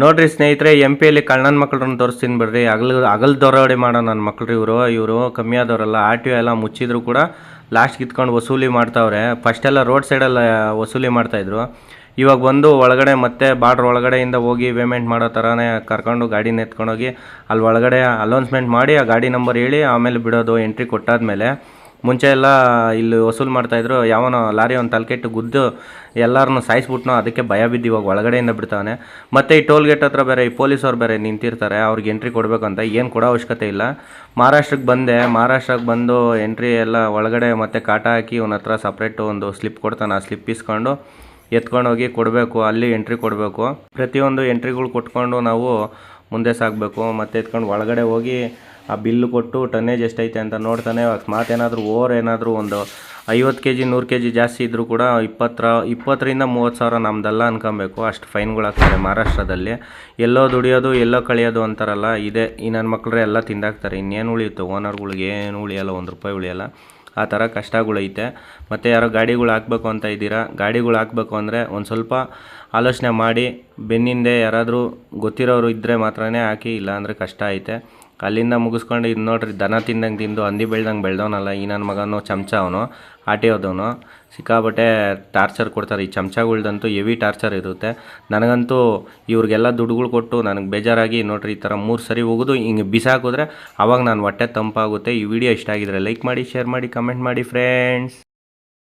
ನೋಡ್ರಿ ಸ್ನೇಹಿತರೆ, ಎಂ ಪಿಯಲ್ಲಿ ಕಳ್ಳನ ಮಕ್ಕಳನ್ನ ತೋರಿಸ್ತೀನಿ ಬರ್ರಿ. ಅಗಲ್ ದರೋಡೆ ಮಾಡೋ ನನ್ನ ಮಕ್ಳು ಇವರು ಕಮ್ಮಿ ಆದವರಲ್ಲ. ಆರ್ ಟಿ ಒ ಎಲ್ಲ ಮುಚ್ಚಿದ್ರು ಕೂಡ ಲಾಸ್ಟ್ ಕಿತ್ಕೊಂಡು ವಸೂಲಿ ಮಾಡ್ತಾವ್ರೆ. ಫಸ್ಟೆಲ್ಲ ರೋಡ್ ಸೈಡೆಲ್ಲ ವಸೂಲಿ ಮಾಡ್ತಾಯಿದ್ರು. ಇವಾಗ ಬಂದು ಒಳಗಡೆ ಮತ್ತೆ ಬಾರ್ಡ್ರ್ ಒಳಗಡೆಯಿಂದ ಹೋಗಿ ಪೇಮೆಂಟ್ ಮಾಡೋ ಥರನೇ ಕರ್ಕೊಂಡು ಗಾಡಿನ ಎತ್ಕೊಂಡೋಗಿ ಅಲ್ಲಿ ಒಳಗಡೆ ಅಲೌನ್ಸ್ಮೆಂಟ್ ಮಾಡಿ ಆ ಗಾಡಿ ನಂಬರ್ ಹೇಳಿ ಆಮೇಲೆ ಬಿಡೋದು. ಎಂಟ್ರಿ ಕೊಟ್ಟಾದ್ಮೇಲೆ ಮುಂಚೆ ಎಲ್ಲ ಇಲ್ಲಿ ವಸೂಲು ಮಾಡ್ತಾಯಿದ್ರು. ಯಾವನೋ ಲಾರಿ ಒಂದು ತಲೆಕೆಟ್ಟು ಗುದ್ದು ಎಲ್ಲರನ್ನೂ ಸಾಯಿಸ್ಬಿಟ್ನೋ, ಅದಕ್ಕೆ ಭಯ ಬಿದ್ದು ಇವಾಗ ಒಳಗಡೆಯಿಂದ ಬಿಡ್ತಾನೆ. ಮತ್ತು ಈ ಟೋಲ್ ಗೇಟ್ ಹತ್ರ ಬೇರೆ ಈ ಪೊಲೀಸವ್ರು ಬೇರೆ ನಿಂತಿರ್ತಾರೆ. ಅವ್ರಿಗೆ ಎಂಟ್ರಿ ಕೊಡಬೇಕಂತ ಏನು ಕೊಡೋ ಅವಶ್ಯಕತೆ ಇಲ್ಲ. ಮಹಾರಾಷ್ಟ್ರಕ್ಕೆ ಬಂದು ಎಂಟ್ರಿ ಎಲ್ಲ ಒಳಗಡೆ ಮತ್ತೆ ಕಾಟ ಹಾಕಿ ಅವನ ಹತ್ರ ಸಪ್ರೇಟು ಒಂದು ಸ್ಲಿಪ್ ಕೊಡ್ತಾನೆ. ಆ ಸ್ಲಿಪ್ ಇಸ್ಕೊಂಡು ಎತ್ಕೊಂಡೋಗಿ ಕೊಡಬೇಕು, ಅಲ್ಲಿ ಎಂಟ್ರಿ ಕೊಡಬೇಕು. ಪ್ರತಿಯೊಂದು ಎಂಟ್ರಿಗಳು ಕೊಟ್ಕೊಂಡು ನಾವು ಮುಂದೆ ಸಾಗಬೇಕು. ಮತ್ತು ಎತ್ಕೊಂಡು ಒಳಗಡೆ ಹೋಗಿ ಆ ಬಿಲ್ಲು ಕೊಟ್ಟು ಟನ್ನೇಜ್ ಎಷ್ಟೈತೆ ಅಂತ ನೋಡ್ತಾನೆ. ಅಕಸ್ಮಾತ್ ಏನಾದರೂ ಏನಾದರೂ ಒಂದು 50 kg 100 kg ಜಾಸ್ತಿ ಇದ್ದರೂ ಕೂಡ 20ರಿಂದ 30 ಸಾವಿರ ನಮ್ಮದಲ್ಲ ಅನ್ಕೊಬೇಕು. ಅಷ್ಟು ಫೈನ್ಗಳು ಹಾಕ್ತಾರೆ ಮಹಾರಾಷ್ಟ್ರದಲ್ಲಿ. ಎಲ್ಲೋ ದುಡಿಯೋದು ಎಲ್ಲೋ ಕಳಿಯೋದು ಅಂತಾರಲ್ಲ, ಇದೆ. ಈ ನನ್ನ ಮಕ್ಕಳೇ ಎಲ್ಲ ತಿಂದಾಕ್ತಾರೆ. ಇನ್ನೇನು ಉಳಿಯುತ್ತೆ ಓನರ್ಗಳಿಗೆ? ಏನು ಉಳಿಯಲ್ಲ, ₹1 ಉಳಿಯಲ್ಲ. ಆ ಥರ ಕಷ್ಟಗಳೈತೆ. ಮತ್ತು ಯಾರೋ ಗಾಡಿಗಳು ಹಾಕ್ಬೇಕು ಅಂತ ಇದ್ದೀರಾ, ಗಾಡಿಗಳು ಹಾಕ್ಬೇಕು ಅಂದರೆ ಒಂದು ಸ್ವಲ್ಪ ಆಲೋಚನೆ ಮಾಡಿ ಬೆನ್ನಿಂದೆ ಯಾರಾದರೂ ಗೊತ್ತಿರೋರು ಇದ್ದರೆ ಮಾತ್ರನೇ ಹಾಕಿ, ಇಲ್ಲ ಅಂದರೆ ಕಷ್ಟ ಐತೆ. ಅಲ್ಲಿಂದ ಮುಗಿಸ್ಕೊಂಡು ಇದು ನೋಡ್ರಿ, ದನ ತಿಂದಂಗೆ ತಿಂದು ಹಂದಿ ಬೆಳ್ದಂಗೆ ಬೆಳೆದವನಲ್ಲ ಈ ನನ್ನ ಮಗನು. ಚಮಚ ಅವನು, ಆಟಿ ಹೋದವನು. ಸಿಕ್ಕಾಬಟ್ಟೆ ಟಾರ್ಚರ್ ಕೊಡ್ತಾರೆ. ಈ ಚಮಚಗಳ್ದಂತೂ ಹೆವಿ ಟಾರ್ಚರ್ ಇರುತ್ತೆ. ನನಗಂತೂ ಇವ್ರಿಗೆಲ್ಲ ದುಡ್ಡುಗಳು ಕೊಟ್ಟು ನನಗೆ ಬೇಜಾರಾಗಿ ನೋಡ್ರಿ ಈ ಥರ 3 ಸರಿ ಹೋಗೋದು ಹಿಂಗೆ ಬಿಸಾಕಿದ್ರೆ ಅವಾಗ ನಾನು ಹೊಟ್ಟೆ ತಂಪಾಗುತ್ತೆ. ಈ ವಿಡಿಯೋ ಇಷ್ಟ ಆಗಿದ್ರೆ ಲೈಕ್ ಮಾಡಿ, ಶೇರ್ ಮಾಡಿ, ಕಮೆಂಟ್ ಮಾಡಿ ಫ್ರೆಂಡ್ಸ್.